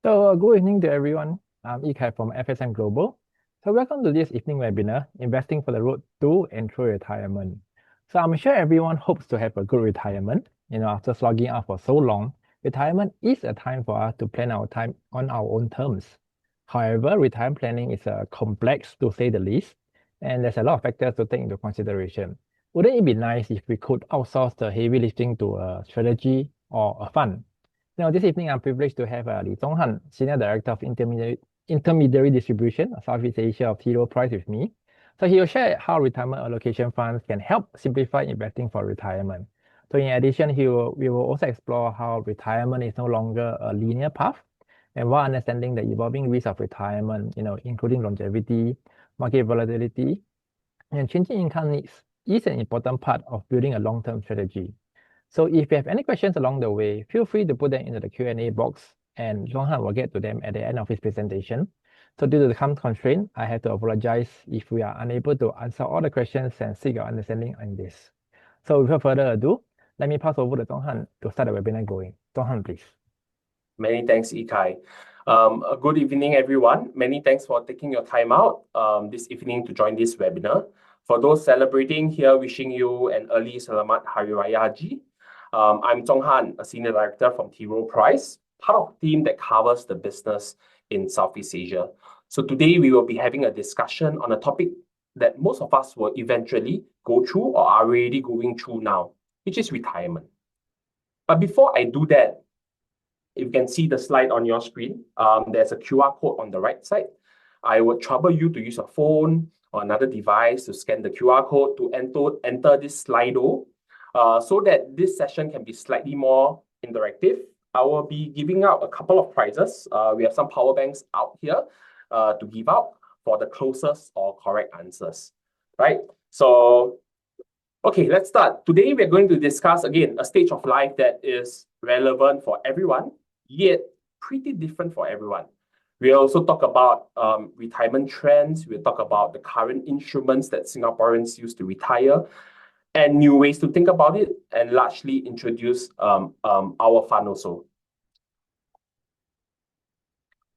Good evening to everyone. I'm Ikai from FSM Global. Welcome to this evening webinar, Investing for the Road to and Through Retirement. I'm sure everyone hopes to have a good retirement. After slogging out for so long, retirement is a time for us to plan our time on our own terms. However, retirement planning is complex to say the least, and there's a lot of factors to take into consideration. Wouldn't it be nice if we could outsource the heavy lifting to a strategy or a fund? This evening I'm privileged to have Li Zhonghan, Senior Director of Intermediary Distribution, Southeast Asia of Rowe Price with me. He will share how retirement allocation funds can help simplify investing for retirement. In addition, we will also explore how retirement is no longer a linear path, and while understanding the evolving risks of retirement, including longevity, market volatility, and changing income needs is an important part of building a long-term strategy. If you have any questions along the way, feel free to put them into the Q&A box, and Zhonghan will get to them at the end of his presentation. Due to the time constraint, I have to apologize if we are unable to answer all the questions and seek your understanding on this. Without further ado, let me pass over to Zhonghan to start the webinar going. Zhonghan, please. Many thanks, Ikai. Good evening, everyone. Many thanks for taking your time out this evening to join this webinar. For those celebrating here, wishing you an early Selamat Hari Raya Haji. I'm Zhonghan, a Senior Director from Rowe Price, part of the team that covers the business in Southeast Asia. Today we will be having a discussion on a topic that most of us will eventually go through or are already going through now, which is retirement. But before I do that, if you can see the slide on your screen, there's a QR code on the right side. I would trouble you to use a phone or another device to scan the QR code to enter this Slido so that this session can be slightly more interactive. I will be giving out a couple of prizes. We have some power banks out here to give out for the closest or correct answers, right? Okay, let's start. Today, we're going to discuss, again, a stage of life that is relevant for everyone, yet pretty different for everyone. We'll also talk about retirement trends. We'll talk about the current instruments that Singaporeans use to retire and new ways to think about it, and largely introduce our fund also.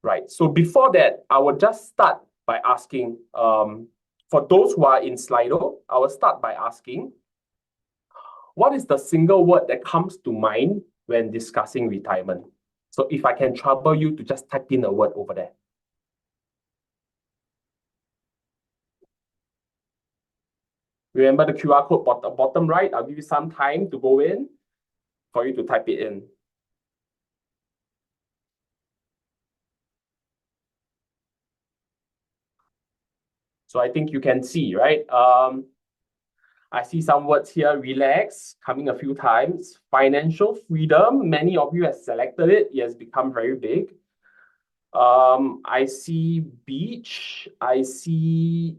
Right, so before that, I will just start by asking, for those who are in Slido, I will start by asking, what is the single word that comes to mind when discussing retirement? So if I can trouble you to just type in a word over there. Remember the QR code bottom right? I'll give you some time to go in for you to type it in. So I think you can see, right? I see some words here, relax, coming a few times. Financial freedom, many of you have selected it. It has become very big. I see beach. I see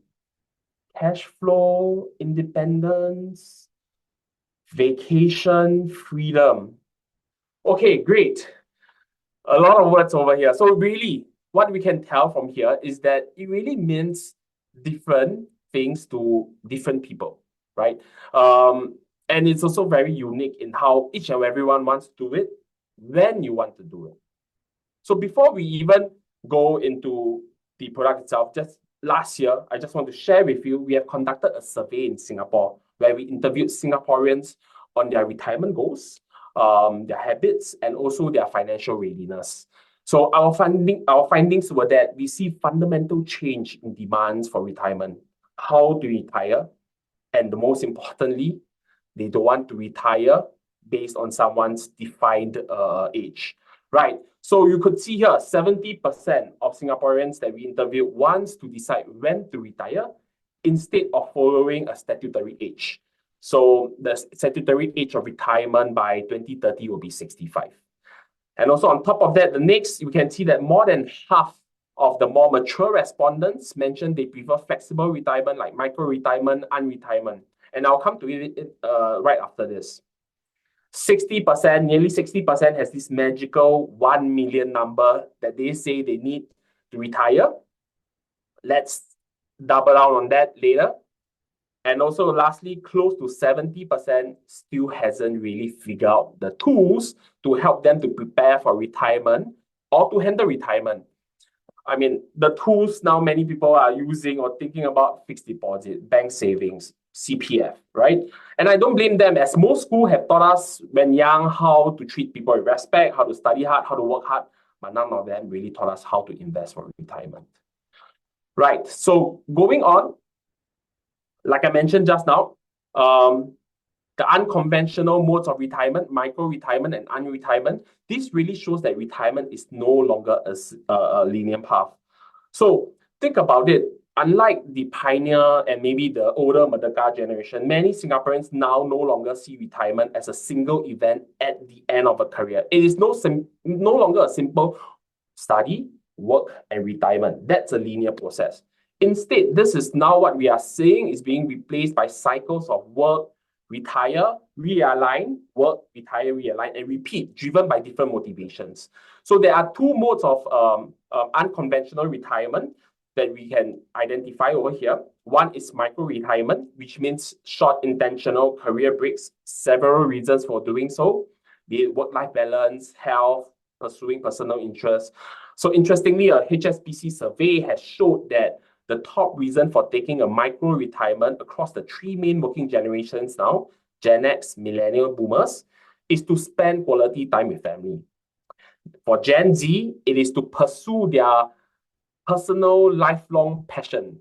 cash flow, independence, vacation, freedom. Okay, great. A lot of words over here. So really, what we can tell from here is that it really means different things to different people, right? And it's also very unique in how each and everyone wants to do it, when you want to do it. So before we even go into the product itself, just last year, I just want to share with you, we have conducted a survey in Singapore where we interviewed Singaporeans on their retirement goals, their habits, and also their financial readiness. So our findings were that we see fundamental change in demands for retirement, how to retire, and the most importantly, they don't want to retire based on someone's defined age, right? So you could see here, 70% of Singaporeans that we interviewed wants to decide when to retire instead of following a statutory age. So the statutory age of retirement by 2030 will be 65. And also on top of that, the next, you can see that more than half of the more mature respondents mentioned they prefer flexible retirement like micro-retirement, unretirement. And I'll come to it right after this. 60%, nearly 60% has this magical 1 million number that they say they need to retire. Let's double down on that later. And also lastly, close to 70% still hasn't really figured out the tools to help them to prepare for retirement or to handle retirement. I mean, the tools now many people are using or thinking about: fixed deposit, bank savings, CPF, right? And I don't blame them, as most schools have taught us when young how to treat people with respect, how to study hard, how to work hard, but none of them really taught us how to invest for retirement. Right, so going on, like I mentioned just now, the unconventional modes of retirement, micro-retirement and unretirement, this really shows that retirement is no longer a linear path. So think about it. Unlike the pioneer and maybe the older Merdeka generation, many Singaporeans now no longer see retirement as a single event at the end of a career. It is no longer a simple study, work, and retirement. That's a linear process. Instead, this is now what we are seeing is being replaced by cycles of work, retire, realign, work, retire, realign, and repeat, driven by different motivations. So there are two modes of unconventional retirement that we can identify over here. One is micro-retirement, which means short intentional career breaks, several reasons for doing so, be it work-life balance, health, pursuing personal interests. So interestingly, a HSBC survey has showed that the top reason for taking a micro-retirement across the three main working generations now, Gen X, Millennial, Boomers, is to spend quality time with family. For Gen Z, it is to pursue their personal, lifelong passion.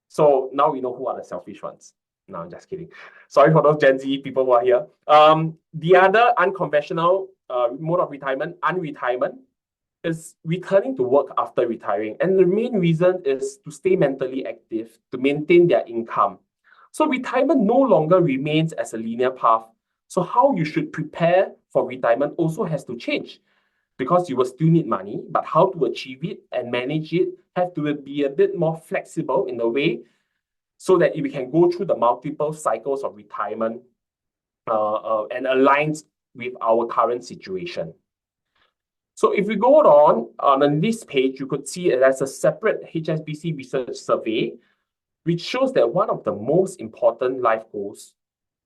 So now we know who are the selfish ones. No, I'm just kidding. Sorry for those Gen Z people who are here. The other unconventional mode of retirement, unretirement, is returning to work after retiring. And the main reason is to stay mentally active, to maintain their income. So retirement no longer remains as a linear path. So how you should prepare for retirement also has to change, because you will still need money, but how to achieve it and manage it have to be a bit more flexible in a way so that we can go through the multiple cycles of retirement and aligns with our current situation. So if we go on this page, you could see there's a separate HSBC research survey, which shows that one of the most important life goals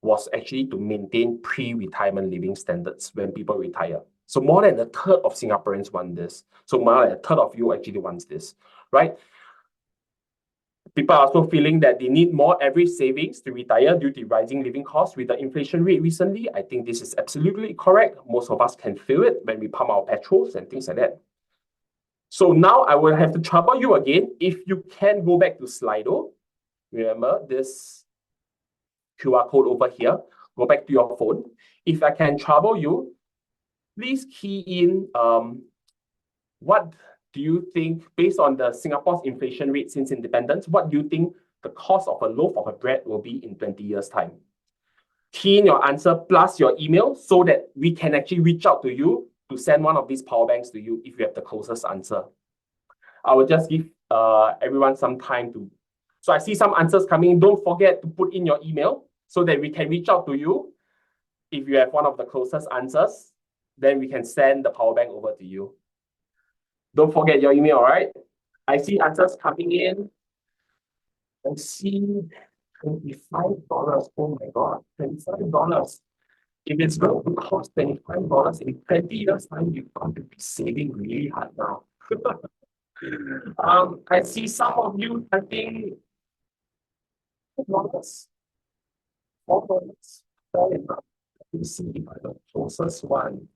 was actually to maintain pre-retirement living standards when people retire. So more than a third of Singaporeans want this. So more than a third of you actually wants this, right? People are also feeling that they need more average savings to retire due to rising living costs with the inflation rate recently. I think this is absolutely correct. Most of us can feel it when we pump our petrols and things like that. So now I will have to trouble you again. If you can go back to Slido, remember this QR code over here, go back to your phone. If I can trouble you, please key in what do you think, based on the Singapore's inflation rate since independence, what do you think the cost of a loaf of bread will be in 20 years' time? Key in your answer plus your email so that we can actually reach out to you to send one of these power banks to you if you have the closest answer. I will just give everyone some time to. So I see some answers coming. Don't forget to put in your email so that we can reach out to you. If you have one of the closest answers, then we can send the power bank over to you. Don't forget your email, all right? I see answers coming in. I see $25. Oh my God, $25. If it's going to cost $25 in 20 years' time, you're going to be saving really hard now. I see some of you typing $4. $4. Fair enough. Let me see if I the closest one.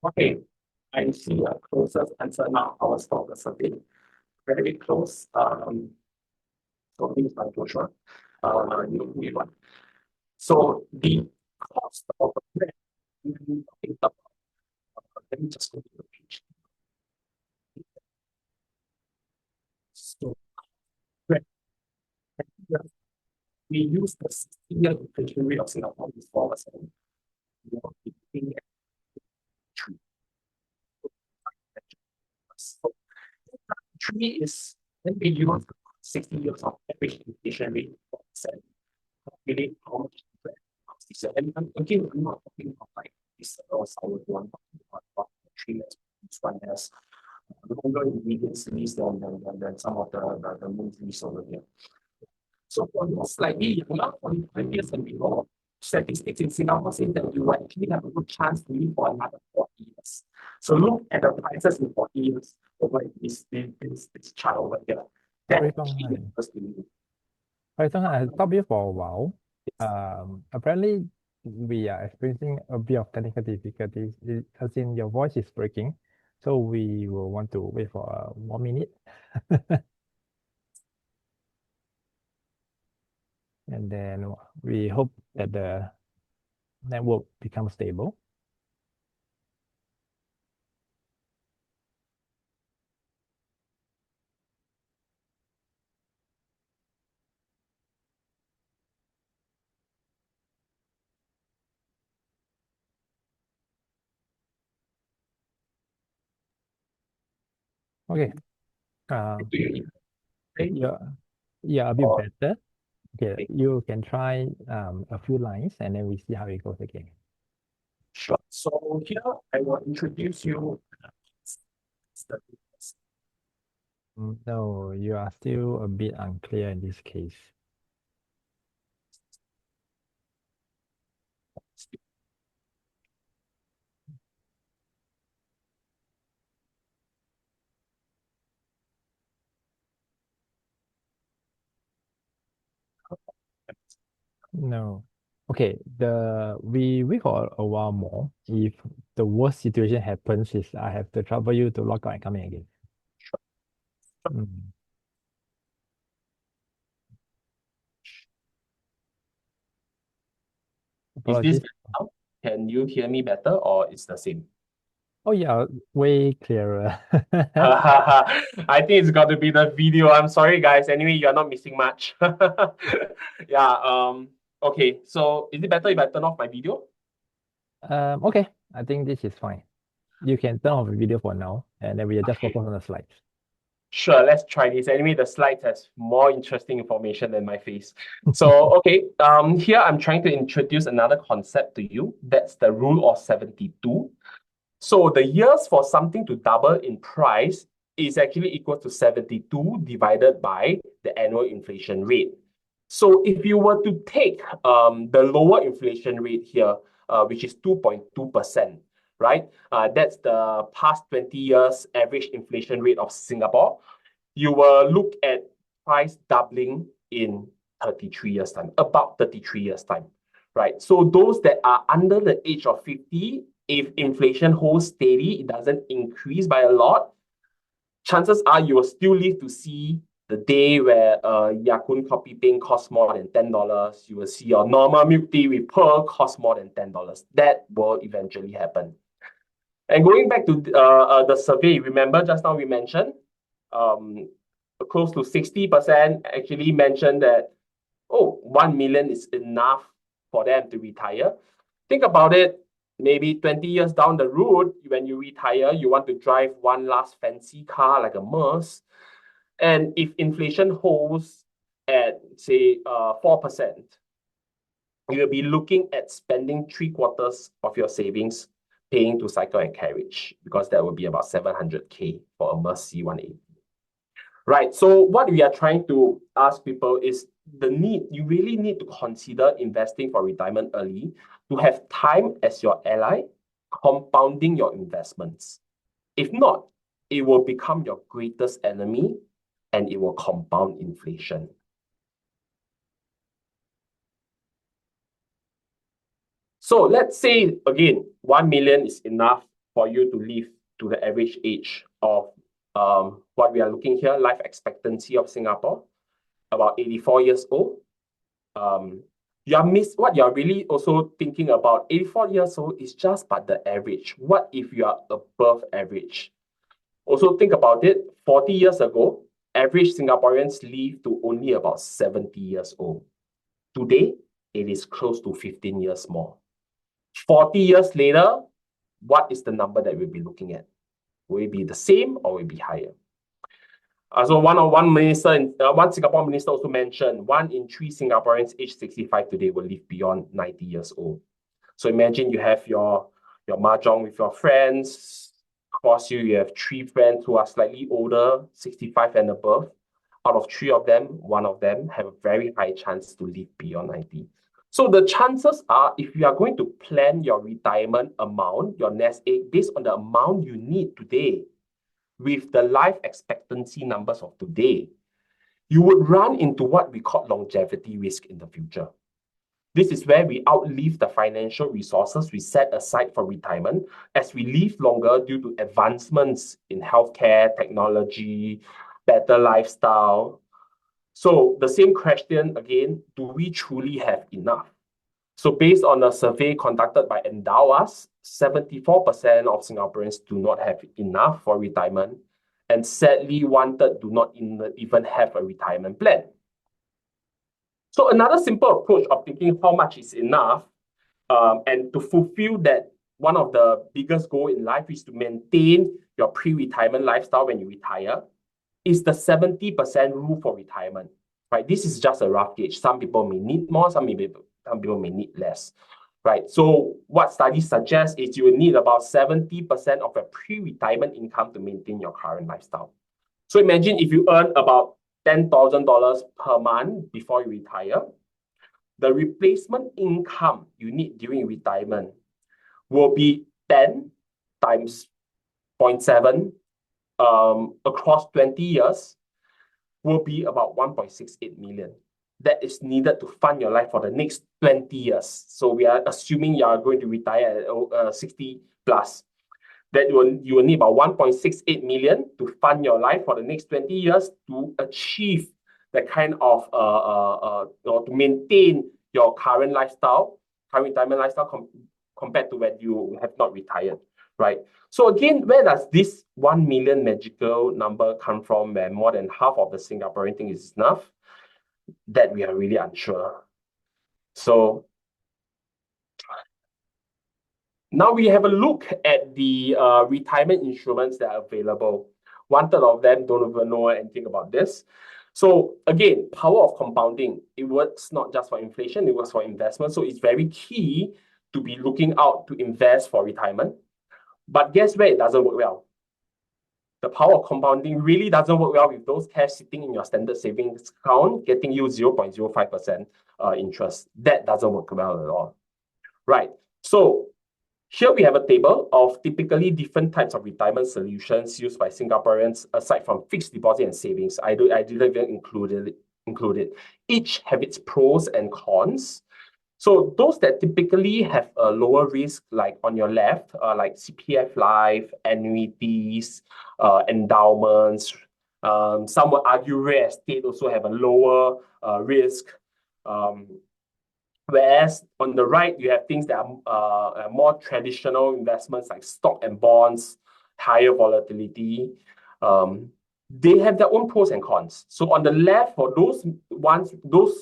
Okay, I see a closest answer now. Our stock is a bit very close. So things like Joshua, you one. So the cost of a bread, let me just go to the page. So bread, we use the 60-year inflation rate of Singapore is 4%. So three is then we use 60 years of average inflation rate of 4%. Really how much bread costs this. And again, I'm not talking about like this sour one, but three years. This one has longer ingredients list than some of the movies over here. So for those slightly younger, 45 years and below, statistics in Singapore say that you will actually have a good chance to live for another 40 years. So look at the prices in 40 years over this chart over here. That Wei actually Feng, refers to you. I have stopped you for a while. Apparently, we are experiencing a bit of technical difficulties, as in your voice is breaking. So we will want to wait for 1 minute. And then we hope that the network becomes stable. Okay. Um, yeah, yeah, a bit Or, better. Okay, okay, you can try a few lines and then we see how it goes again. sure. So here I will introduce you. No, you are still a bit unclear in this case. No. Okay, we wait for a while more. If the worst situation happens is I have to trouble you to log out and come in again. Mm. Is this Apologies. better now? Can you hear me better or it's the same? Oh yeah, way clearer. I think it's got to be the video. I'm sorry, guys. Anyway, you're not missing much. Yeah. Okay. So is it better if I turn off my video? Okay, I think this is fine. You can turn off the video for now, and then we just focus on the slides. Sure, let's try this. Anyway, the slides has more interesting information than my face. So, okay, here I'm trying to introduce another concept to you. That's the rule of 72. So the years for something to double in price is actually equal to 72 divided by the annual inflation rate. So if you were to take the lower inflation rate here, which is 2.2%, right? That's the past 20 years average inflation rate of Singapore. You will look at price doubling in 33 years' time, about 33 years' time, right? So those that are under the age of 50, if inflation holds steady, it doesn't increase by a lot, chances are you will still live to see the day where Ya Kun coffee bean costs more than $10. You will see your normal milk tea with pearl cost more than $10. That will eventually happen. And going back to the survey, remember just now we mentioned um, close to 60% actually mentioned that, oh, 1 million is enough for them to retire. Think about it, maybe 20 years down the road, when you retire, you want to drive one last fancy car like a Merc. And if inflation holds at, say, 4%, you will be looking at spending 3/4 of your savings paying to cycle and carriage, because that will be about 700K for a Merc C180. Right. So what we are trying to ask people is you really need to consider investing for retirement early to have time as your ally, compounding your investments. If not, it will become your greatest enemy and it will compound inflation. So let's say, again, 1 million is enough for you to live to the average age of what we are looking here, life expectancy of Singapore, about 84 years old. What you're really also thinking about, 84 years old is just but the average. What if you are above average? Also think about it, 40 years ago, average Singaporeans live to only about 70 years old. Today, it is close to 15 years more. 40 years later, what is the number that we'll be looking at? Will it be the same or will it be higher? So one Singapore minister also mentioned 1 in 3 Singaporeans aged 65 today will live beyond 90 years old. So imagine you have your mahjong with your friends. Across you have 3 friends who are slightly older, 65 and above. Out of 3 of them, 1 of them have a very high chance to live beyond 90. So the chances are, if you are going to plan your retirement amount, your nest egg, based on the amount you need today, with the life expectancy numbers of today, you would run into what we call longevity risk in the future. This is where we outlive the financial resources we set aside for retirement as we live longer due to advancements in healthcare, technology, better lifestyle. So the same question again, do we truly have enough? So based on a survey conducted by Endow Us, 74% of Singaporeans do not have enough for retirement, and sadly, 1/3 do not even have a retirement plan. So another simple approach of thinking how much is enough, and to fulfill that, one of the biggest goal in life is to maintain your pre-retirement lifestyle when you retire, is the 70% rule for retirement. Right? This is just a rough gauge. Some people may need more, some people may need less. Right? So what studies suggest is you will need about 70% of your pre-retirement income to maintain your current lifestyle. So imagine if you earn about $10,000 per month before you retire, the replacement income you need during retirement will be 10 times 0.7 across 20 years, will be about 1.68 million. That is needed to fund your life for the next 20 years. So we are assuming you are going to retire at 60 plus. That you will need about 1.68 million to fund your life for the next 20 years to achieve the kind of to maintain your current lifestyle, current retirement lifestyle compared to when you have not retired, right? So again, where does this 1 million magical number come from, where more than half of the Singaporean think is enough? That we are really unsure. So now we have a look at the retirement instruments that are available. 1/3 of them don't even know anything about this. So again, power of compounding. It works not just for inflation, it works for investment. So it's very key to be looking out to invest for retirement. But guess where it doesn't work well? The power of compounding really doesn't work well with those cash sitting in your standard savings account, getting you 0.05% interest. That doesn't work well at all. Right. So here we have a table of typically different types of retirement solutions used by Singaporeans aside from fixed deposit and savings. I didn't even include it. Each have its pros and cons. So those that typically have a lower risk, like on your left, like CPF life, annuities, endowments. Some would argue real estate also have a lower risk. Whereas on the right, you have things that are more traditional investments like stock and bonds, higher volatility. They have their own pros and cons. So on the left, for those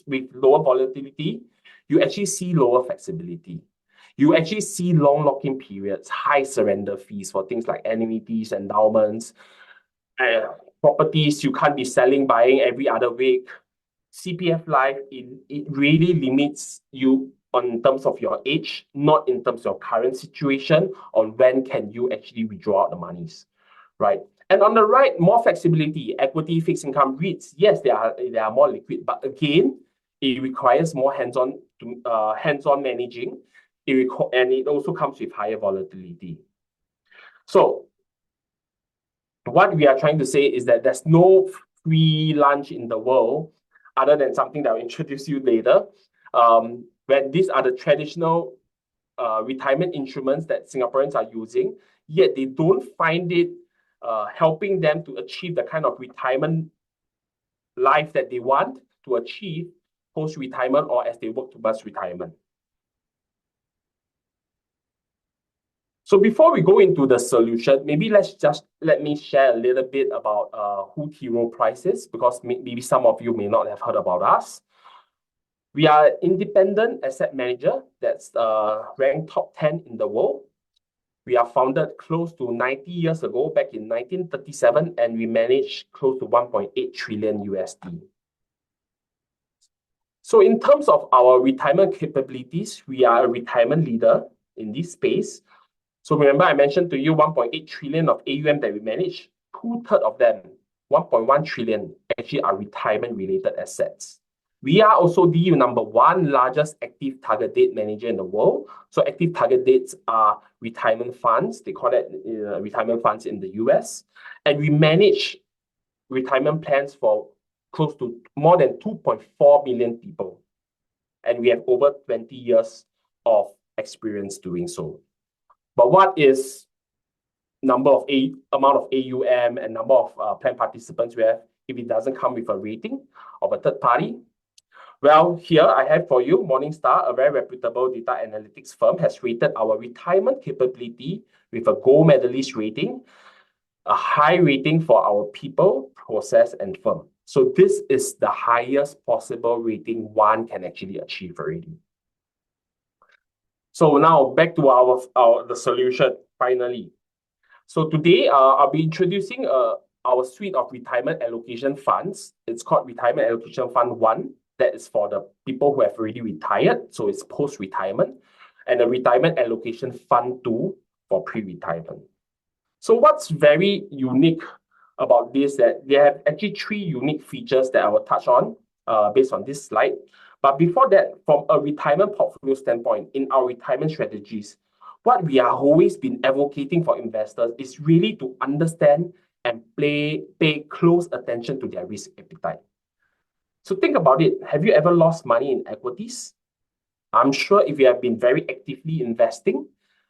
with lower volatility, you actually see lower flexibility. You actually see long lock-in periods, high surrender fees for things like annuities, endowments, properties you can't be selling, buying every other week. CPF life, it really limits you in terms of your age, not in terms of your current situation, on when can you actually withdraw out the monies, right? And on the right, more flexibility, equity, fixed income REITs. Yes, they are more liquid, but again, it requires more hands-on managing. And it also comes with higher volatility. So what we are trying to say is that there's no free lunch in the world, other than something that I'll introduce you later. When these are the traditional retirement instruments that Singaporeans are using, yet they don't find it helping them to achieve the kind of retirement life that they want to achieve post-retirement or as they work towards retirement. So before we go into the solution, maybe let me share a little bit about who Rowe Price is, because maybe some of you may not have heard about us. We are an independent asset manager that's ranked top 10 in the world. We are founded close to 90 years ago, back in 1937, and we manage close to 1.8 trillion USD. So in terms of our retirement capabilities, we are a retirement leader in this space. So remember, I mentioned to you 1.8 trillion of AUM that we manage. 2/3 of them, 1.1 trillion, actually are retirement-related assets. We are also the number one largest active target date manager in the world. So active target dates are retirement funds. They call it retirement funds in the US. And we manage retirement plans for close to more than 2.4 million people. And we have over 20 years of experience doing so. But what is amount of AUM and number of plan participants we have if it doesn't come with a rating of a third party? Well, here I have for you, Morningstar, a very reputable data analytics firm, has rated our retirement capability with a gold medalist rating, a high rating for our people, process, and firm. So this is the highest possible rating one can actually achieve already. So now back to the solution, finally. So today, I'll be introducing our suite of retirement allocation funds. It's called Retirement Allocation Fund 1. That is for the people who have already retired, so it's post-retirement. And the Retirement Allocation Fund 2 for pre-retirement. So what's very unique about this, that they have actually 3 unique features that I will touch on based on this slide. But before that, from a retirement portfolio standpoint, in our retirement strategies, what we are always been advocating for investors is really to understand and pay close attention to their risk appetite. So think about it. Have you ever lost money in equities? I'm sure if you have been very actively investing,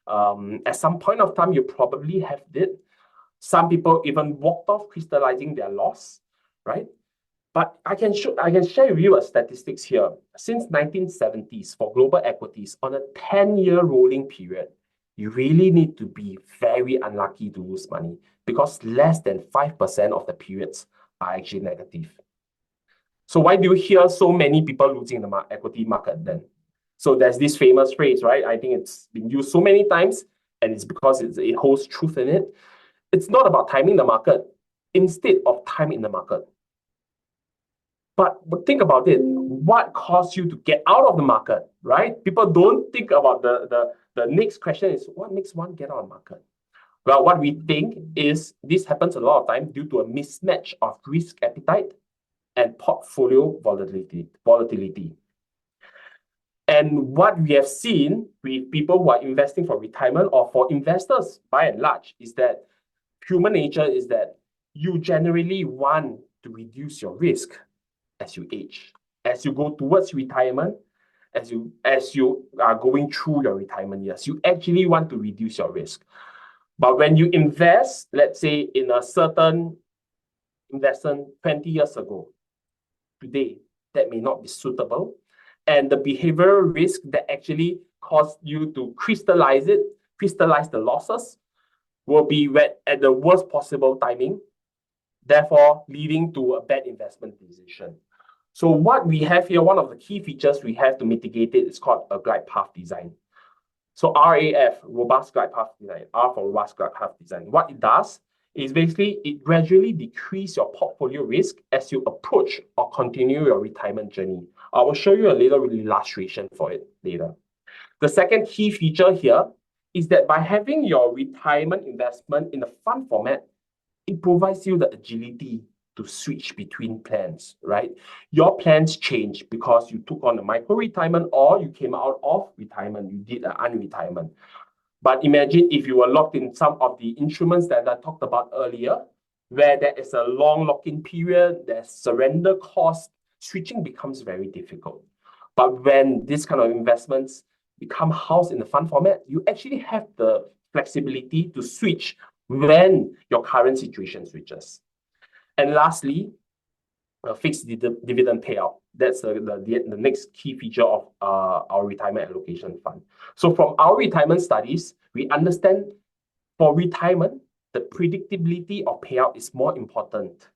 at some point of time, you probably have did. Some people even walked off crystallizing their loss, right? But I can share with you a statistics here. Since 1970s for global equities, on a 10-year rolling period, you really need to be very unlucky to lose money because less than 5% of the periods are actually negative. So why do you hear so many people losing the equity market then? So there's this famous phrase, right? I think it's been used so many times, and it's because it holds truth in it. It's not about timing the market, instead of time in the market. But think about it. What caused you to get out of the market, right? People don't think about the next question is, what makes one get out of the market? Well, what we think is this happens a lot of time due to a mismatch of risk appetite and portfolio volatility. And what we have seen with people who are investing for retirement or for investors by and large is that human nature is that you generally want to reduce your risk as you age. As you go towards retirement, as you are going through your retirement years, you actually want to reduce your risk. But when you invest, let's say in a certain investment 20 years ago, today, that may not be suitable. And the behavioral risk that actually caused you to crystallize the losses, will be at the worst possible timing, therefore leading to a bad investment decision. So what we have here, one of the key features we have to mitigate it is called a glide path design. So RAF, robust glide path design, R for robust glide path design. What it does is basically it gradually decreases your portfolio risk as you approach or continue your retirement journey. I will show you a little illustration for it later. The second key feature here is that by having your retirement investment in a fund format, it provides you the agility to switch between plans, right? Your plans change because you took on a micro-retirement or you came out of retirement, you did an unretirement. But imagine if you were locked in some of the instruments that I talked about earlier, where there is a long lock-in period, there's surrender cost, switching becomes very difficult. But when this kind of investments become housed in the fund format, you actually have the flexibility to switch when your current situation switches. And lastly, a fixed dividend payout. That's the next key feature of our retirement allocation fund. So from our retirement studies, we understand for retirement, the predictability of payout is more important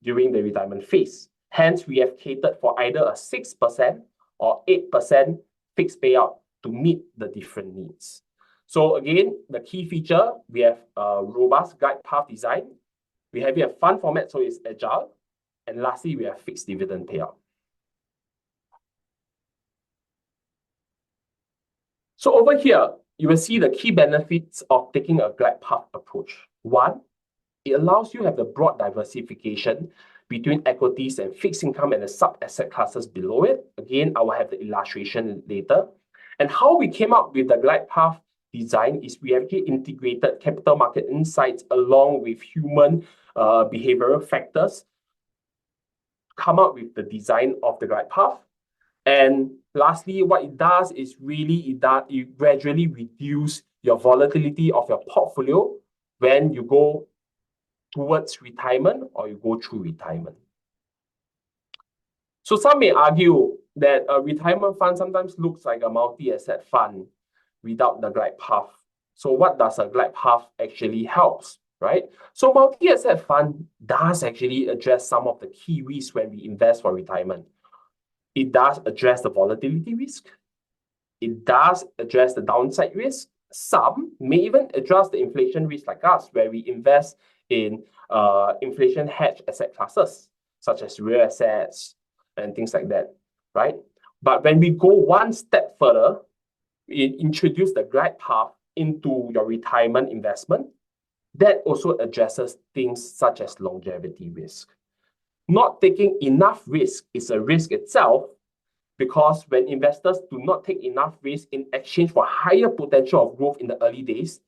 during the retirement phase. Hence, we have catered for either a 6% or 8% fixed payout to meet the different needs. So again, the key feature, we have a robust glide path design. We have a fund format, so it's agile. And lastly, we have fixed dividend payout. So over here, you will see the key benefits of taking a glide path approach. One, it allows you to have the broad diversification between equities and fixed income and the sub-asset classes below it. Again, I will have the illustration later. And how we came up with the glide path design is we actually integrated capital market insights along with human behavioral factors, come up with the design of the glide path. And lastly, what it does is really it gradually reduce your volatility of your portfolio when you go towards retirement or you go through retirement. So some may argue that a retirement fund sometimes looks like a multi-asset fund without the glide path. So what does a glide path actually helps, right? So multi-asset fund does actually address some of the key risks when we invest for retirement. It does address the volatility risk. It does address the downside risk. Some may even address the inflation risk like us, where we invest in inflation hedge asset classes, such as real assets and things like that, right? But when we go one step further, we introduce the glide path into your retirement investment. That also addresses things such as longevity risk. Not taking enough risk is a risk itself, because when investors do not take enough risk in exchange for higher potential of growth in the early days,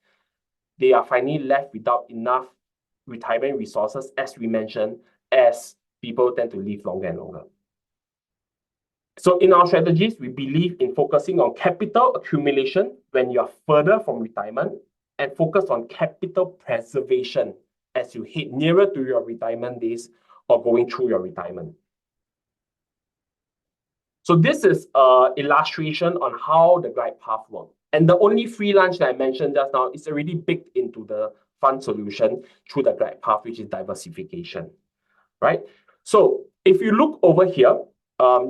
they are finally left without enough retirement resources, as we mentioned, as people tend to live longer and longer. So in our strategies, we believe in focusing on capital accumulation when you are further from retirement, and focus on capital preservation as you head nearer to your retirement days or going through your retirement. So this is an illustration on how the glide path works. And the only free lunch that I mentioned just now is already baked into the fund solution through the glide path, which is diversification, right? So if you look over here,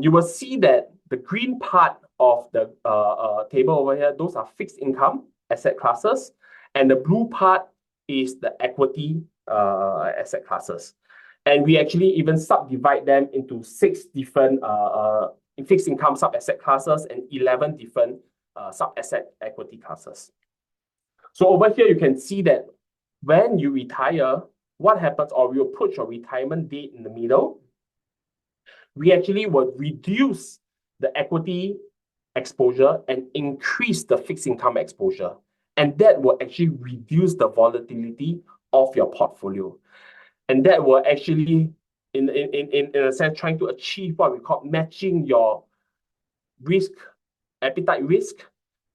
you will see that the green part of the table over here, those are fixed income asset classes, and the blue part is the equity asset classes. And we actually even subdivide them into 6 different fixed income sub-asset classes and 11 different sub-asset equity classes. So over here, you can see that when you retire, what happens, or you approach your retirement date in the middle, we actually will reduce the equity exposure and increase the fixed income exposure. And that will actually reduce the volatility of your portfolio. And that will actually, in a sense, trying to achieve what we call matching your risk, appetite risk,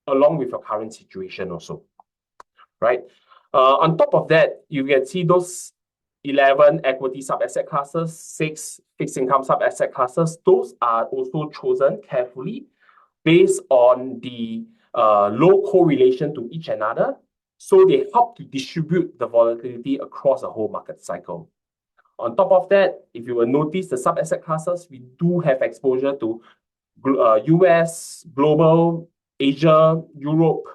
along with your current situation also, right? On top of that, you can see those 11 equity sub-asset classes, 6 fixed income sub-asset classes. Those are also chosen carefully based on the low correlation to each another. So they help to distribute the volatility across the whole market cycle. On top of that, if you will notice the sub-asset classes, we do have exposure to US, global, Asia, Europe,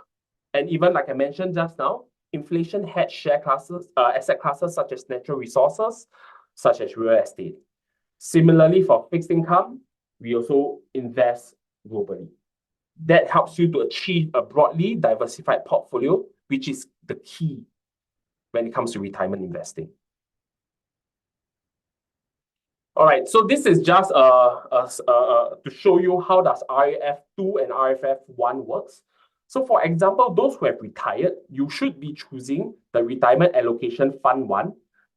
and even like I mentioned just now, inflation hedge share classes, asset classes such as natural resources, such as real estate. Similarly, for fixed income, we also invest globally. That helps you to achieve a broadly diversified portfolio, which is the key when it comes to retirement investing. All right, so this is just to show you how does RFF2 and RFF1 works. So for example, those who have retired, you should be choosing the Retirement Allocation Fund 1.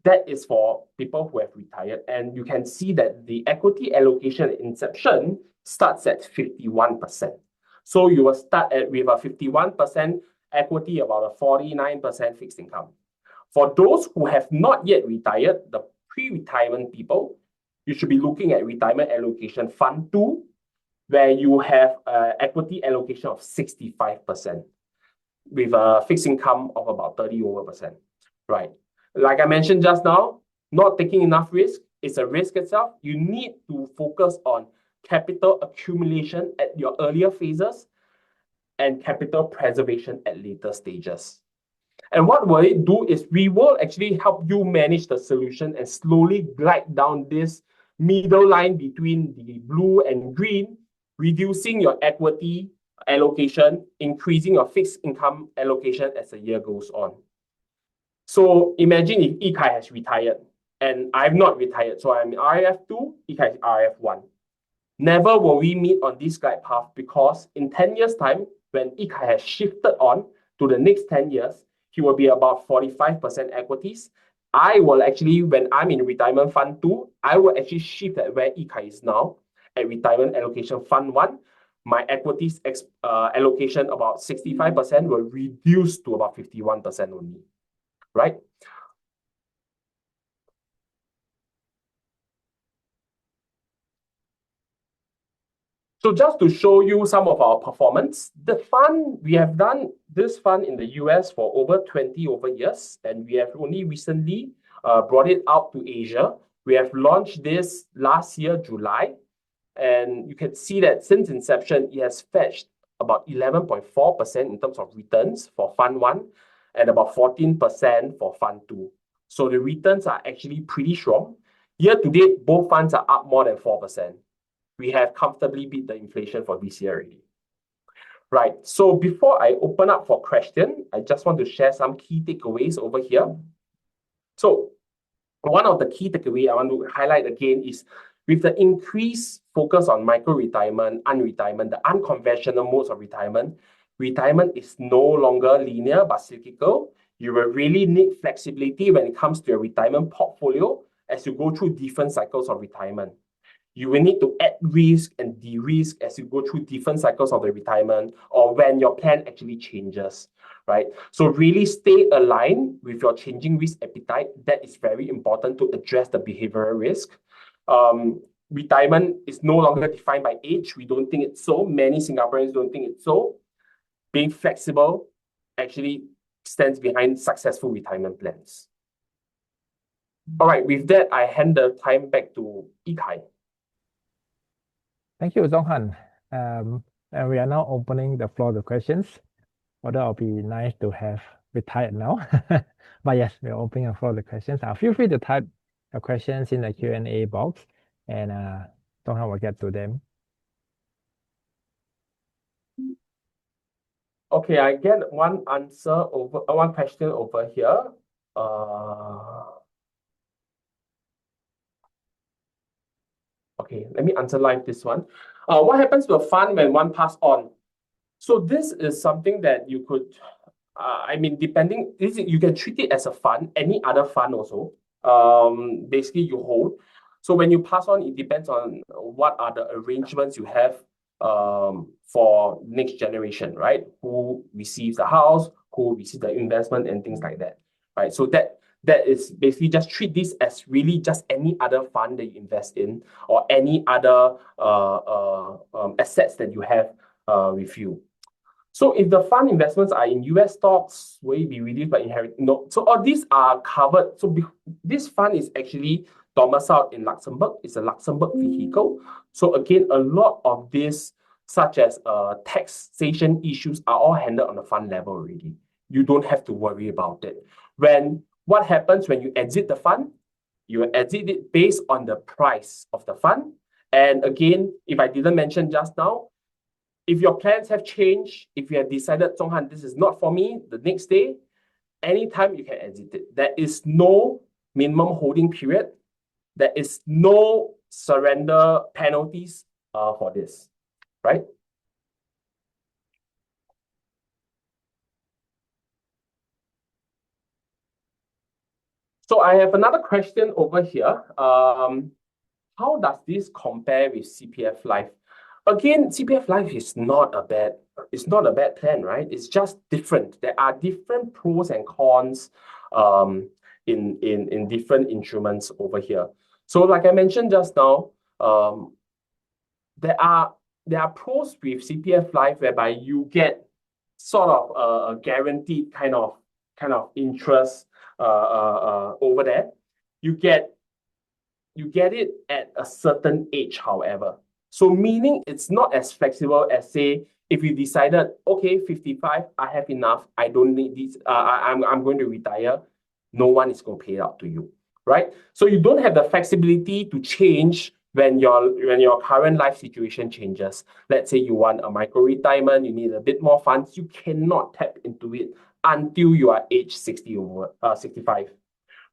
That is for people who have retired. And you can see that the equity allocation at inception starts at 51%. So you will start with a 51% equity, about a 49% fixed income. For those who have not yet retired, the pre-retirement people, you should be looking at Retirement Allocation Fund 2, where you have equity allocation of 65% with a fixed income of about 30%, right? Like I mentioned just now, not taking enough risk is a risk itself. You need to focus on capital accumulation at your earlier phases and capital preservation at later stages. And what will it do is we will actually help you manage the solution and slowly glide down this middle line between the blue and green, reducing your equity allocation, increasing your fixed income allocation as the year goes on. So imagine if Yikai has retired. and I've not retired. So I'm RAF2, Ika is RAF1. Never will we meet on this glide path because in 10 years' time, when Ika has shifted on to the next 10 years, he will be about 45% equities. I will actually, when I'm in retirement fund 2, I will actually shift at where Ika is now at retirement allocation fund 1. My equities allocation about 65% will reduce to about 51% only, right? So just to show you some of our performance, the fund, we have done this fund in the US for over 20 years, and we have only recently brought it out to Asia. We have launched this last year, July, and you can see that since inception, it has fetched about 11.4% in terms of returns for Fund 1 and about 14% for Fund 2. So the returns are actually pretty strong. Year to date, both funds are up more than 4%. We have comfortably beat the inflation for this year already. Right, so before I open up for question, I just want to share some key takeaways over here. So one of the key takeaways I want to highlight again is with the increased focus on micro-retirement, unretirement, the unconventional modes of retirement, retirement is no longer linear but cyclical. You will really need flexibility when it comes to your retirement portfolio as you go through different cycles of retirement. You will need to add risk and de-risk as you go through different cycles of the retirement or when your plan actually changes, right? So really stay aligned with your changing risk appetite. That is very important to address the behavioral risk. Retirement is no longer defined by age. We don't think it's so. Many Singaporeans don't think it's so. Being flexible actually stands behind successful retirement plans. All right, with that, I hand the time back to Yikai. Thank you, Zhonghan. And we are now opening the floor to questions. Although it'll be nice to have retired now. But yes, we're opening the floor to questions. Feel free to type your questions in the Q&A box and Zhonghan will get to them. Okay, I get one question over here. Okay, let me answer live this one. What happens to a fund when one pass on? So this is something that you could, depending, you can treat it as a fund, any other fund also. Basically you hold. So when you pass on, it depends on what are the arrangements you have for next generation, right? Who receives the house, who receives the investment and things like that, right? So that is basically just treat this as really just any other fund that you invest in or any other assets that you have with you. So if the fund investments are in US stocks, will it be reduced by inheritance? No. So all these are covered. So this fund is actually domiciled in Luxembourg. It's a Luxembourg vehicle. So again, a lot of this, such as taxation issues, are all handled on the fund level already. You don't have to worry about it. What happens when you exit the fund? You exit it based on the price of the fund. And again, if I didn't mention just now, if your plans have changed, if you have decided, Zhonghan, this is not for me, the next day, anytime you can exit it. There is no minimum holding period. There is no surrender penalties for this, right? So I have another question over here. How does this compare with CPF Life? Again, CPF Life is not a bad plan, right? It's just different. There are different pros and cons in different instruments over here. So like I mentioned just now, there are pros with CPF Life whereby you get sort of a guaranteed kind of interest over there. You get it at a certain age, however. So meaning it's not as flexible as, say, if you decided, okay, 55, I have enough, I don't need this, I'm going to retire, no one is going to pay it out to you, right? So you don't have the flexibility to change when your current life situation changes. Let's say you want a micro-retirement, you need a bit more funds, you cannot tap into it until you are age 60 or 65,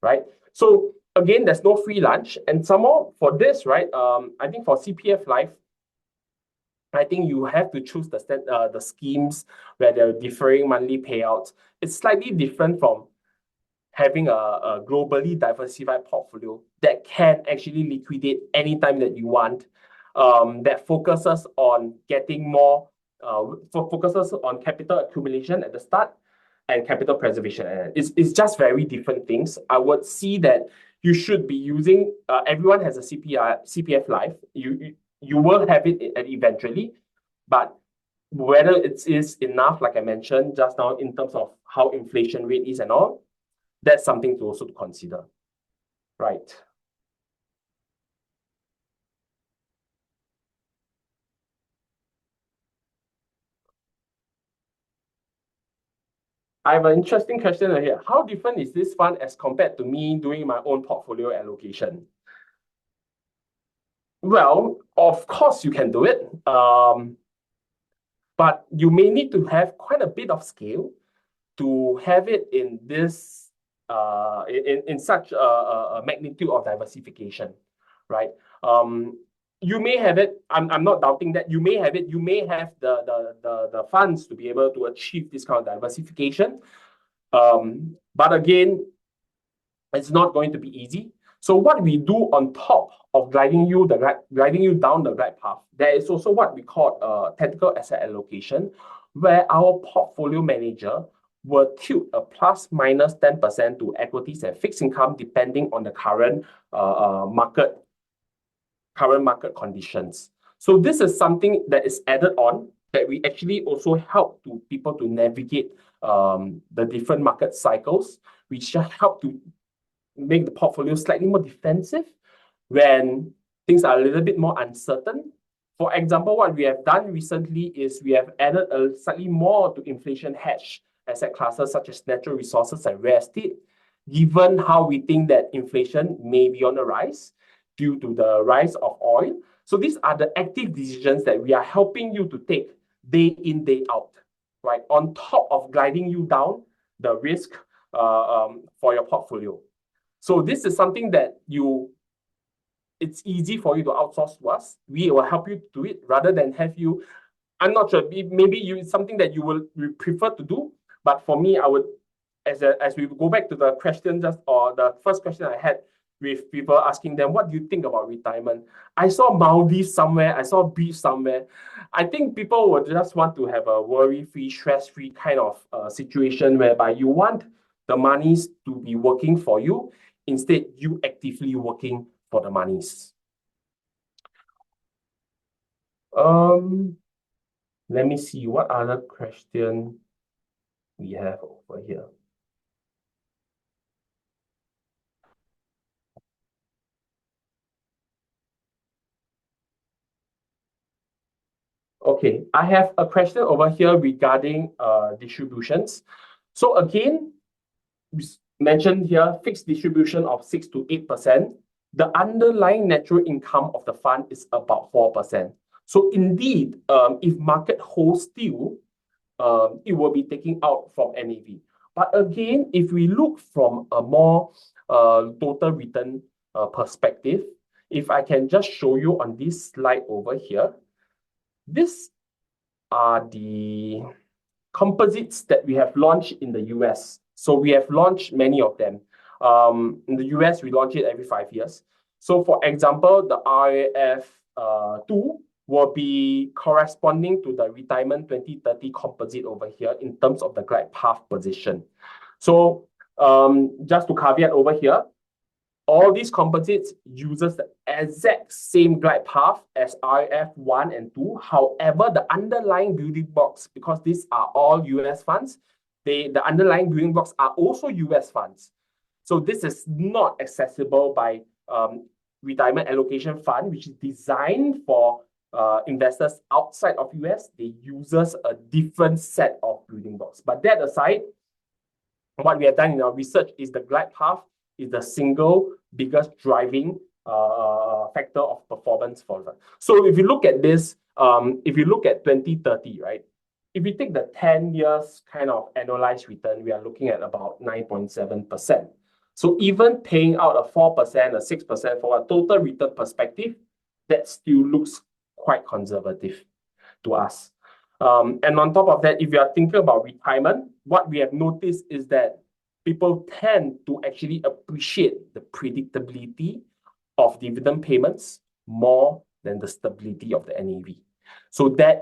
right? So again, there's no free lunch. And some more for this, right? I think for CPF Life, I think you have to choose the schemes where there are differing monthly payouts. It's slightly different from having a globally diversified portfolio that can actually liquidate anytime that you want, that focuses on getting more, focuses on capital accumulation at the start and capital preservation. It's just very different things. I would see that you should be using, everyone has a CPF Life. You will have it eventually, but whether it is enough, like I mentioned just now, in terms of how inflation rate is and all, that's something to also consider, right? I have an interesting question here. How different is this fund as compared to me doing my own portfolio allocation? Well, of course you can do it, but you may need to have quite a bit of scale to have it in this in such a magnitude of diversification, right? You may have it. I'm not doubting that you may have it. You may have the funds to be able to achieve this kind of diversification. But again, it's not going to be easy. So what we do on top of guiding you down the right path, there is also what we call tactical asset allocation, where our portfolio manager will tilt a plus minus 10% to equities and fixed income depending on the current market conditions. So this is something that is added on that we actually also help to people to navigate the different market cycles, which just help to make the portfolio slightly more defensive when things are a little bit more uncertain. For example, what we have done recently is we have added a slightly more to inflation hedge asset classes such as natural resources and real estate, given how we think that inflation may be on the rise due to the rise of oil. So these are the active decisions that we are helping you to take day in, day out, right? On top of guiding you down the risk for your portfolio. So this is something that it's easy for you to outsource to us. We will help you do it rather than have you. I'm not sure. Maybe it's something that you prefer to do. But for me, I would, as we go back to the question or the first question I had with people asking them, what do you think about retirement? I saw Maldives somewhere. I saw beach somewhere. I think people would just want to have a worry-free, stress-free kind of situation whereby you want the monies to be working for you. Instead, you actively working for the monies. Let me see what other question we have over here. Okay, I have a question over here regarding distributions. So again, we mentioned here fixed distribution of 6 to 8%. The underlying natural income of the fund is about 4%. So indeed, if market holds still, it will be taking out from NAV. But again, if we look from a more total return perspective, if I can just show you on this slide over here, these are the composites that we have launched in the US. So we have launched many of them. In the US, we launch it every 5 years. So for example, the RAF2 will be corresponding to the retirement 2030 composite over here in terms of the glide path position. So just to caveat over here, all these composites uses the exact same glide path as RF1 and 2. However, the underlying building blocks, because these are all US funds, the underlying building blocks are also US funds. So this is not accessible by retirement allocation fund, which is designed for investors outside of US. They uses a different set of building blocks. But that aside, what we have done in our research is the glide path is the single biggest driving factor of performance for them. So if you look at this, if you look at 2030, right? If you take the 10 years kind of annualized return, we are looking at about 9.7%. So even paying out a 4%, a 6% for a total return perspective, that still looks quite conservative to us. And on top of that, if you are thinking about retirement, what we have noticed is that people tend to actually appreciate the predictability of dividend payments more than the stability of the NAV. So there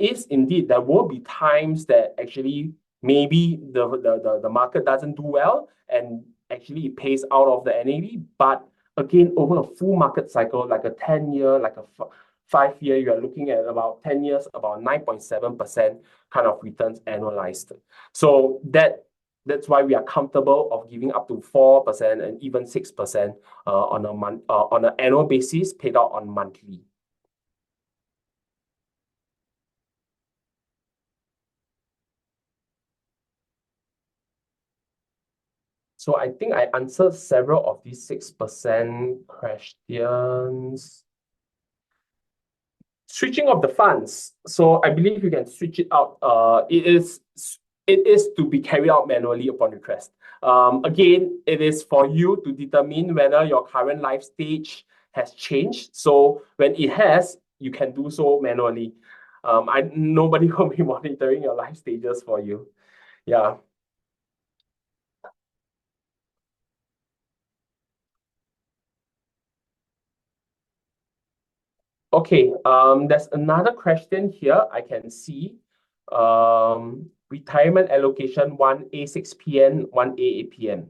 will be times that actually maybe the market doesn't do well and actually it pays out of the NAV. But again, over a full market cycle, like a 10-year, like a 5-year, you are looking at about 10 years, about 9.7% kind of returns annualized. So that's why we are comfortable of giving up to 4% and even 6% on an annual basis paid out on monthly. So I think I answered several of these 6% questions. Switching of the funds. So I believe you can switch it out. It is to be carried out manually upon request. Again, it is for you to determine whether your current life stage has changed. So when it has, you can do so manually. Nobody will be monitoring your life stages for you. Yeah. Okay, there's another question here I can see. Retirement allocation 1A6PN, 1A8PN.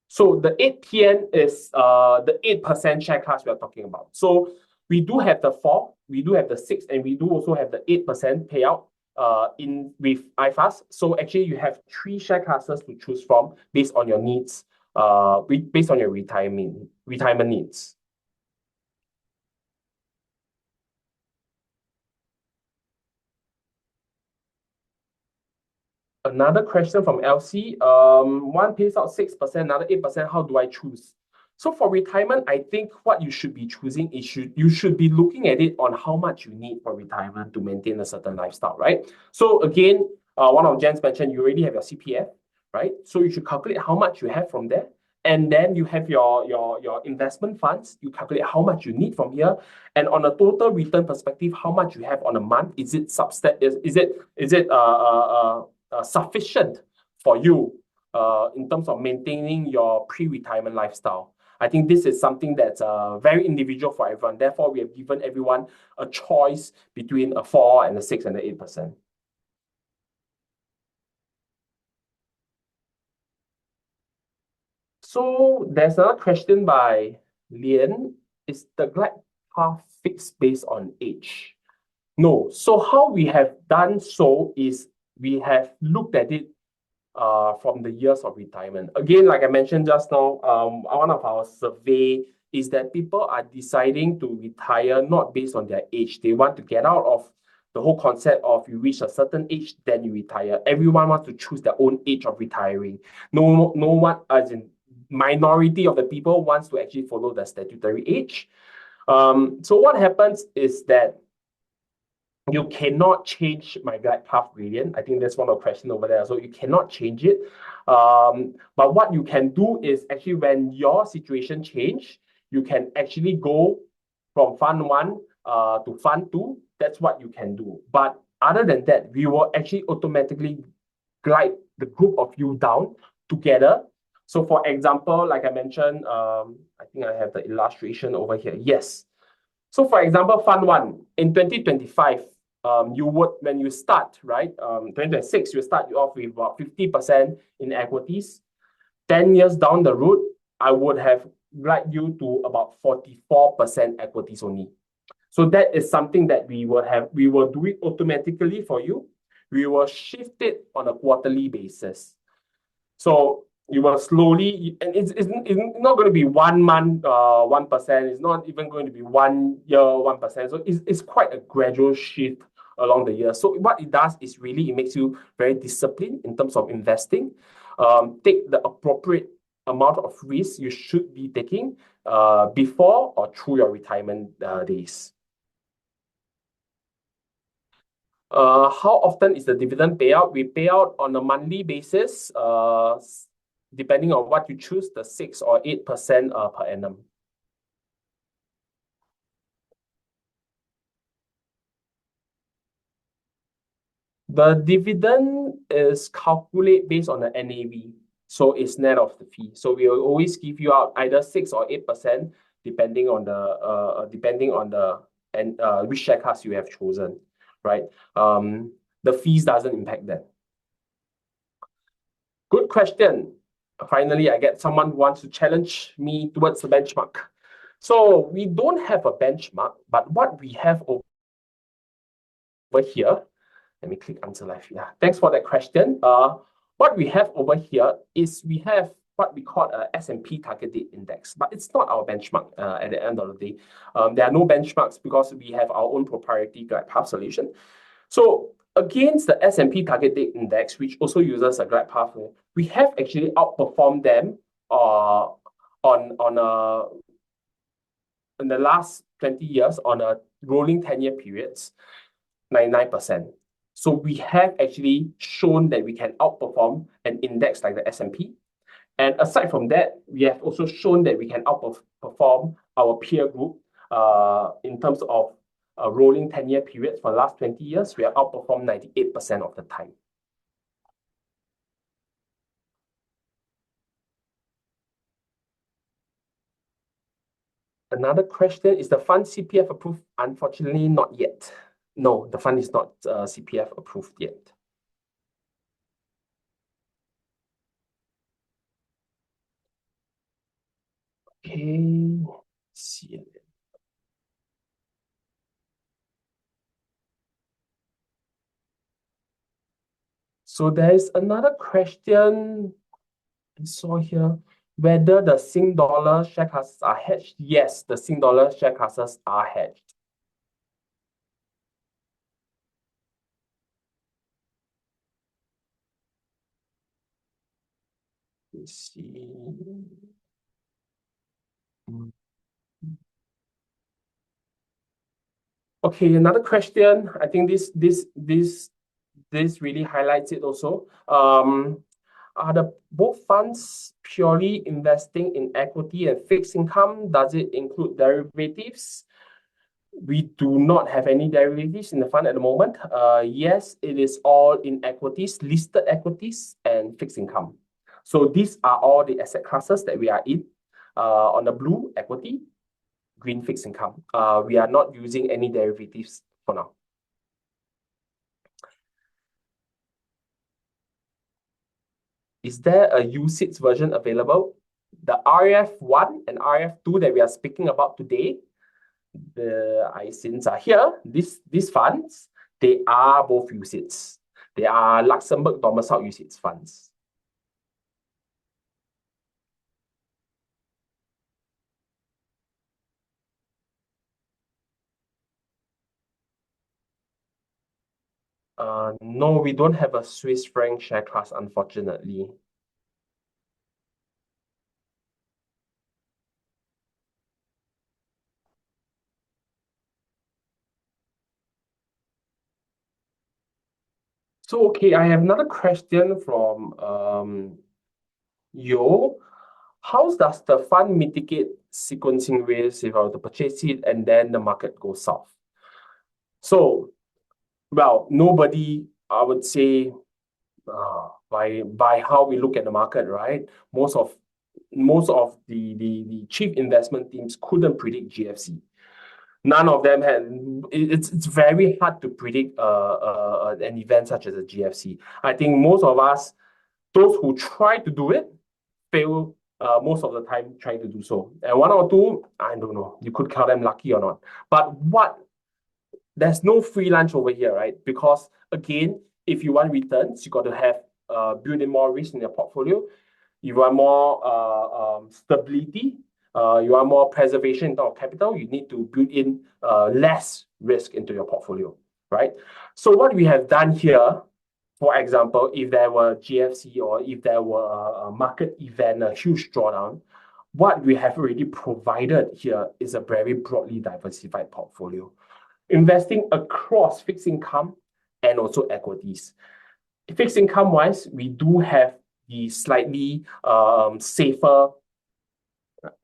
So the 8PN is the 8% share class we are talking about. So we do have the 4, we do have the 6, and we do also have the 8% payout in with IFAS. So actually you have 3 share classes to choose from based on your needs, based on your retirement needs. Another question from LC. One pays out 6%, another 8%. How do I choose? So for retirement, I think what you should be choosing is you should be looking at it on how much you need for retirement to maintain a certain lifestyle, right? So again, one of Jen's mentioned you already have your CPF, right? So you should calculate how much you have from there. And then you have your investment funds. You calculate how much you need from here. And on a total return perspective, how much you have on a month. Is it sufficient for you in terms of maintaining your pre-retirement lifestyle? I think this is something that's very individual for everyone. Therefore, we have given everyone a choice between a 4 and a 6 and the 8%. So there's another question by Lian. Is the glide path fixed based on age? No. So how we have done so is we have looked at it from the years of retirement. Again, like I mentioned just now, one of our survey is that people are deciding to retire not based on their age. They want to get out of the whole concept of you reach a certain age, then you retire. Everyone wants to choose their own age of retiring. No one, as in minority of the people, wants to actually follow the statutory age. So what happens is that you cannot change my glide path gradient. I think that's one of the questions over there. So you cannot change it. But what you can do is actually when your situation change, you can actually go from fund 1 to fund 2. That's what you can do. But other than that, we will actually automatically glide the group of you down together. So for example, like I mentioned, I think I have the illustration over here. Yes. So for example, fund 1 in 2025, you would, when you start, right, 2026, you start off with about 50% in equities. 10 years down the road, I would have glide you to about 44% equities only. So that is something that we will do it automatically for you. We will shift it on a quarterly basis. So you will slowly, and it's not going to be 1 month, 1%. It's not even going to be 1 year, 1%. So it's quite a gradual shift along the year. So what it does is really it makes you very disciplined in terms of investing. Take the appropriate amount of risk you should be taking before or through your retirement days. How often is the dividend payout? We pay out on a monthly basis. depending on what you choose, the 6 or 8% per annum. The dividend is calculated based on the NAV, so it's net of the fee. So we will always give you out either 6 or 8%, depending on the which share class you have chosen, right? The fees doesn't impact that. Good question. Finally, I get someone who wants to challenge me towards the benchmark. So we don't have a benchmark, but what we have over here, let me click answer live. Yeah, thanks for that question. What we have over here is we have what we call a S&P target date index, but it's not our benchmark at the end of the day. There are no benchmarks because we have our own proprietary glide path solution. So against the S&P target date index, which also uses a glide path, we have actually outperformed them in the last 20 years on a rolling 10-year periods, 99%. So we have actually shown that we can outperform an index like the S&P. And aside from that, we have also shown that we can outperform our peer group in terms of a rolling 10-year period for the last 20 years. We have outperformed 98% of the time. Another question, is the fund CPF approved? Unfortunately, not yet. No, the fund is not CPF approved yet. Okay, let's see. So there's another question I saw here, whether the Sing dollar share classes are hedged. Yes, the Sing dollar share classes are hedged. Let's see. Okay, another question. I think this really highlights it also. Are both funds purely investing in equity and fixed income? Does it include derivatives? We do not have any derivatives in the fund at the moment. Yes, it is all in equities, listed equities and fixed income. So these are all the asset classes that we are in. On the blue, equity, green, fixed income. We are not using any derivatives for now. Is there a UCITS version available? The RF1 and RF2 that we are speaking about today, the ISINs are here. These funds, they are both UCITS. They are Luxembourg domiciled UCITS funds. No, we don't have a Swiss franc share class, unfortunately. So, okay, I have another question from Yo. How does the fund mitigate sequencing risk if I were to purchase it and then the market goes south? So, well, nobody, I would say, by how we look at the market, right? Most of the chief investment teams couldn't predict GFC. None of them had. It's very hard to predict an event such as a GFC. I think most of us, those who try to do it, fail most of the time trying to do so. And one or two, I don't know. You could call them lucky or not. But there's no free lunch over here, right? Because again, if you want returns, you got to have build in more risk in your portfolio. You want more stability. You want more preservation in terms of capital. You need to build in less risk into your portfolio, right? So what we have done here, for example, if there were GFC or if there were a market event, a huge drawdown, what we have already provided here is a very broadly diversified portfolio, investing across fixed income and also equities. Fixed income wise, we do have the slightly safer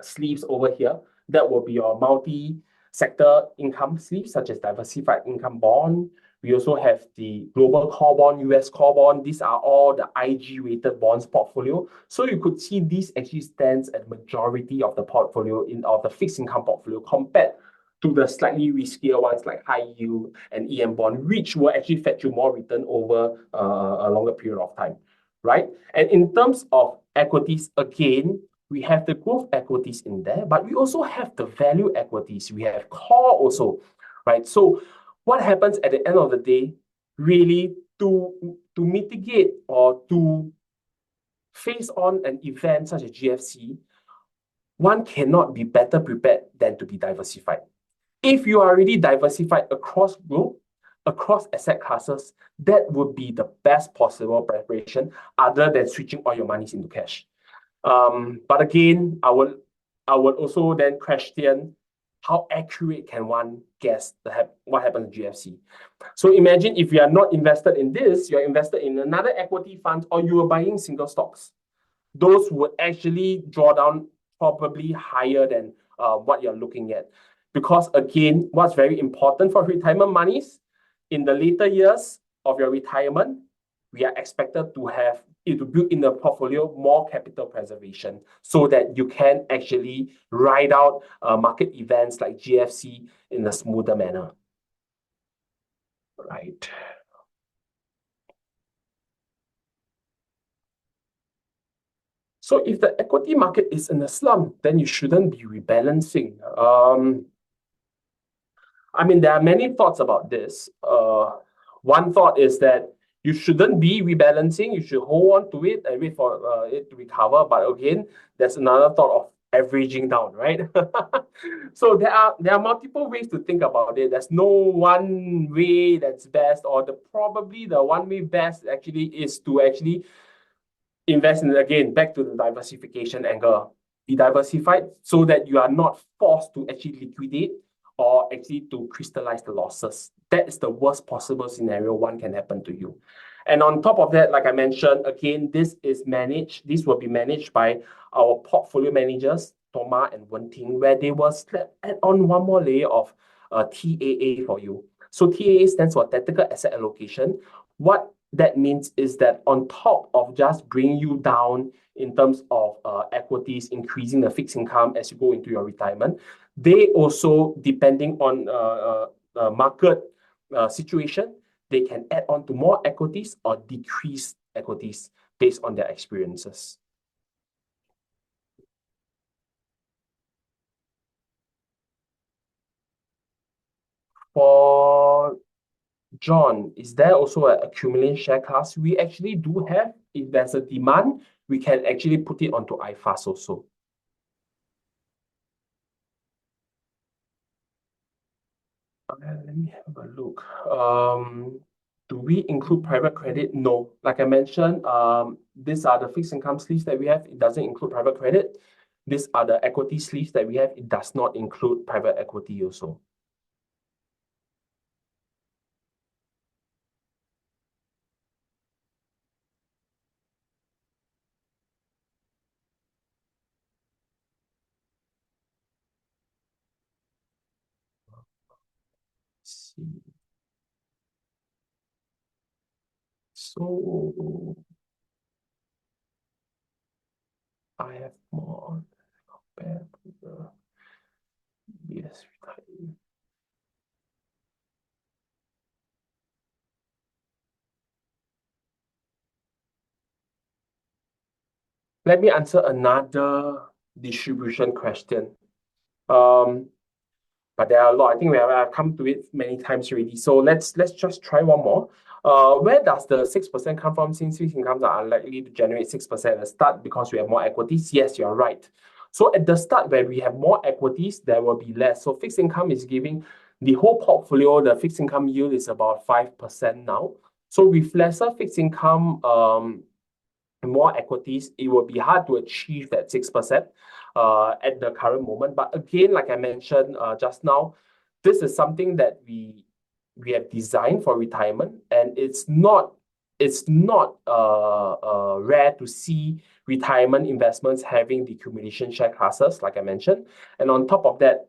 sleeves over here. That will be your multi-sector income sleeves, such as diversified income bond. We also have the global core bond, US core bond. These are all the IG-rated bonds portfolio. So you could see this actually stands at majority of the portfolio of the fixed income portfolio compared to the slightly riskier ones like high yield and EM bond, which will actually fetch you more return over a longer period of time, right? And in terms of equities, again, we have the growth equities in there, but we also have the value equities. We have core also, right? So what happens at the end of the day, really to mitigate or to face on an event such as GFC, one cannot be better prepared than to be diversified. If you are already diversified across group, across asset classes, that would be the best possible preparation other than switching all your monies into cash. But again, I would also then question how accurate can one guess what happened to GFC. So imagine if you are not invested in this, you're invested in another equity fund, or you are buying single stocks. Those would actually draw down probably higher than what you're looking at. Because again, what's very important for retirement monies, in the later years of your retirement, we are expected to have to build in the portfolio more capital preservation so that you can actually ride out market events like GFC in a smoother manner. Right. So if the equity market is in a slump, then you shouldn't be rebalancing. I mean, there are many thoughts about this. One thought is that you shouldn't be rebalancing. You should hold on to it and wait for it to recover. But again, there's another thought of averaging down, right? So there are multiple ways to think about it. There's no one way that's best, or probably the one way best actually is to actually invest in it again, back to the diversification angle. Be diversified so that you are not forced to actually liquidate or actually to crystallize the losses. That is the worst possible scenario one can happen to you. And on top of that, like I mentioned, again, this will be managed by our portfolio managers, Thomas and Wenting, where they will add on one more layer of TAA for you. So TAA stands for Tactical Asset Allocation. What that means is that on top of just bringing you down in terms of equities, increasing the fixed income as you go into your retirement, they also, depending on market situation, they can add on to more equities or decrease equities based on their experiences. For John, is there also an accumulation share class? We actually do have. If there's a demand, we can actually put it onto iFAST also. Let me have a look. Do we include private credit? No. Like I mentioned, these are the fixed income sleeves that we have. It doesn't include private credit. These are the equity sleeves that we have. It does not include private equity also. Let's see. So I have more compared to the yes retirement. Let me answer another distribution question. But there are a lot. I think I've come to it many times already. So let's just try one more. Where does the 6% come from, since fixed incomes are unlikely to generate 6% at the start because we have more equities? Yes, you're right. So at the start, where we have more equities, there will be less. So fixed income is giving the whole portfolio, the fixed income yield is about 5% now. So with lesser fixed income, more equities, it will be hard to achieve that 6% at the current moment. But again, like I mentioned just now, this is something that we have designed for retirement, and it's not it's not rare to see retirement investments having the accumulation share classes, like I mentioned. And on top of that,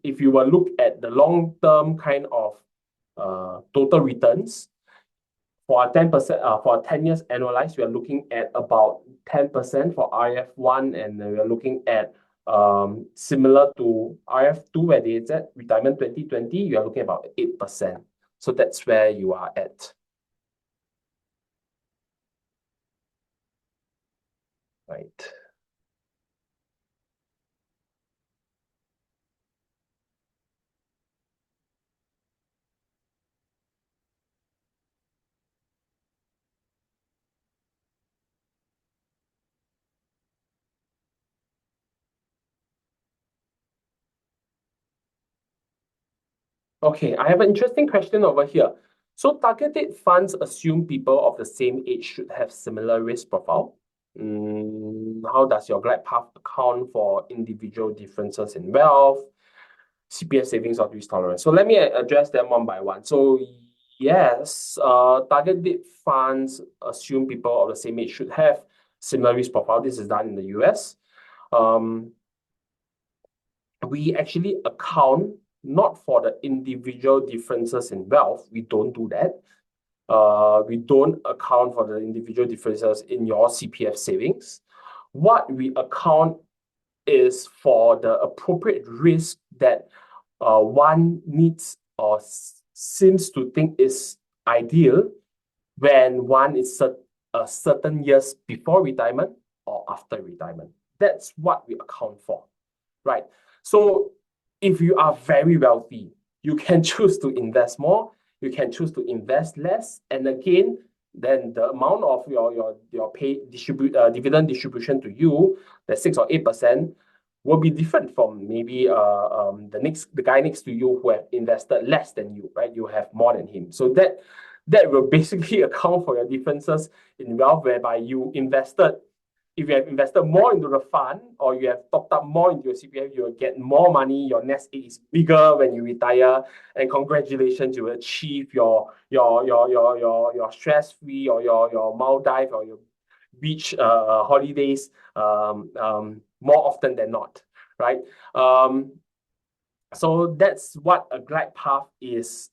if you will look at the long-term kind of total returns, for a 10%, for 10 years annualized, we are looking at about 10% for RF1, and we are looking at similar to RF2, where they at retirement 2020, you are looking at about 8%. So that's where you are at. Right. Okay, I have an interesting question over here. So target date funds assume people of the same age should have similar risk profile. How does your glide path account for individual differences in wealth, CPF savings, or risk tolerance? So let me address them one by one. So yes, target date funds assume people of the same age should have similar risk profile. This is done in the US. We actually account not for the individual differences in wealth. We don't do that. We don't account for the individual differences in your CPF savings. What we account is for the appropriate risk that one needs or seems to think is ideal when one is a certain years before retirement or after retirement. That's what we account for, right? So if you are very wealthy, you can choose to invest more, you can choose to invest less, and again, then the amount of your dividend distribution to you, the 6 or 8%, will be different from maybe the guy next to you who have invested less than you, right? You have more than him. So that will basically account for your differences in wealth, whereby if you have invested more into the fund or you have topped up more into your CPF, you will get more money. Your nest egg is bigger when you retire, and congratulations, you will achieve your stress-free or your Maldives or your beach holidays more often than not, right? So that's what a glide path is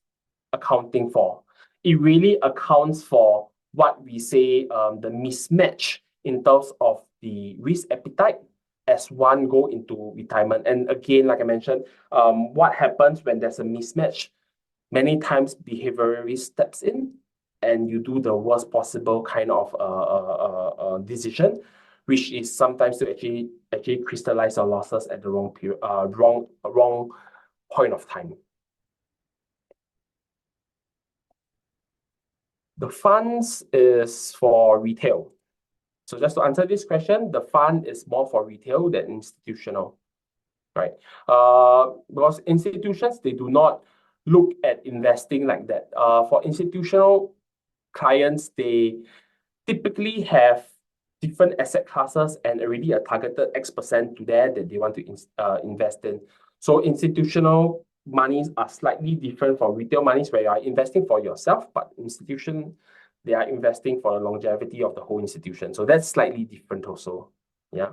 accounting for. It really accounts for what we say the mismatch in terms of the risk appetite as one go into retirement. And again, like I mentioned, what happens when there's a mismatch? Many times behavioral risk steps in, and you do the worst possible kind of decision, which is sometimes to actually crystallize your losses at the wrong period, wrong point of time. The funds is for retail. So just to answer this question, the fund is more for retail than institutional, right? Because institutions, they do not look at investing like that. For institutional clients, they typically have different asset classes and already a targeted X% to there that they want to invest in. So institutional monies are slightly different from retail monies, where you are investing for yourself, but institution, they are investing for the longevity of the whole institution. So that's slightly different also. Yeah.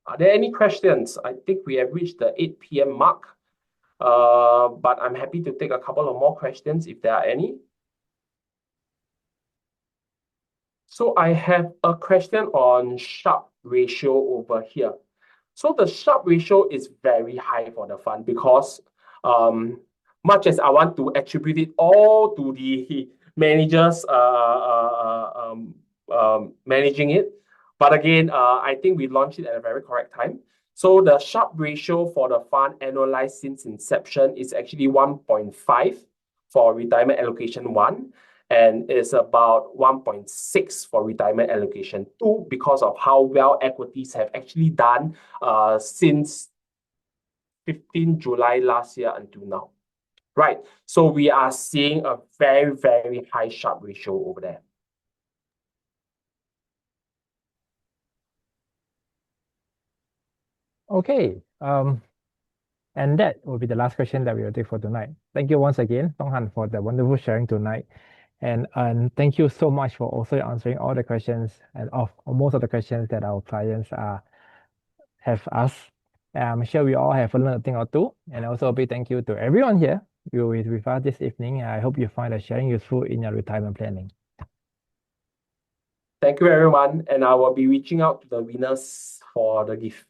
Are there any questions? I think we have reached the 8 p.m. mark, but I'm happy to take a couple of more questions if there are any. So I have a question on Sharpe ratio over here. So the Sharpe ratio is very high for the fund because much as I want to attribute it all to the managers managing it, but again, I think we launched it at a very correct time. So the Sharpe ratio for the fund annualized since inception is actually 1.5 for retirement allocation 1, and is about 1.6 for retirement allocation 2 because of how well equities have actually done since 15 July last year until now. Right. So we are seeing a very, very high Sharpe ratio over there. Okay. And that will be the last question that we will take for tonight. Thank you once again, Tong Han, for the wonderful sharing tonight. And thank you so much for also answering all the questions and of most of the questions that our clients have asked. I'm sure we all have learned a thing or two. And also a big thank you to everyone here with us this evening. I hope you find the sharing useful in your retirement planning. Thank you, everyone. And I will be reaching out to the winners for the gift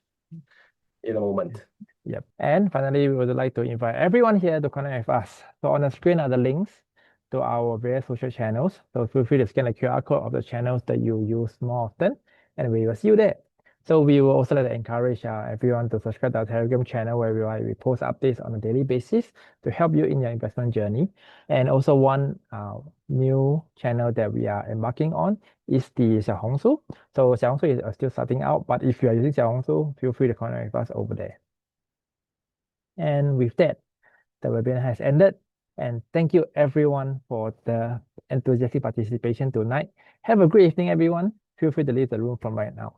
in a moment. Yep. And finally, we would like to invite everyone here to connect with us. So on the screen are the links to our various social channels. So feel free to scan the QR code of the channels that you use more often, and we will see you there. So we will also like to encourage everyone to subscribe to our Telegram channel where we post updates on a daily basis to help you in your investment journey. And also one new channel that we are embarking on is the Xiaohongshu. So Xiaohongshu is still starting out, but if you are using Xiaohongshu, feel free to connect with us over there. And with that, the webinar has ended. And thank you everyone for the enthusiastic participation tonight. Have a great evening, everyone. Feel free to leave the room from right now.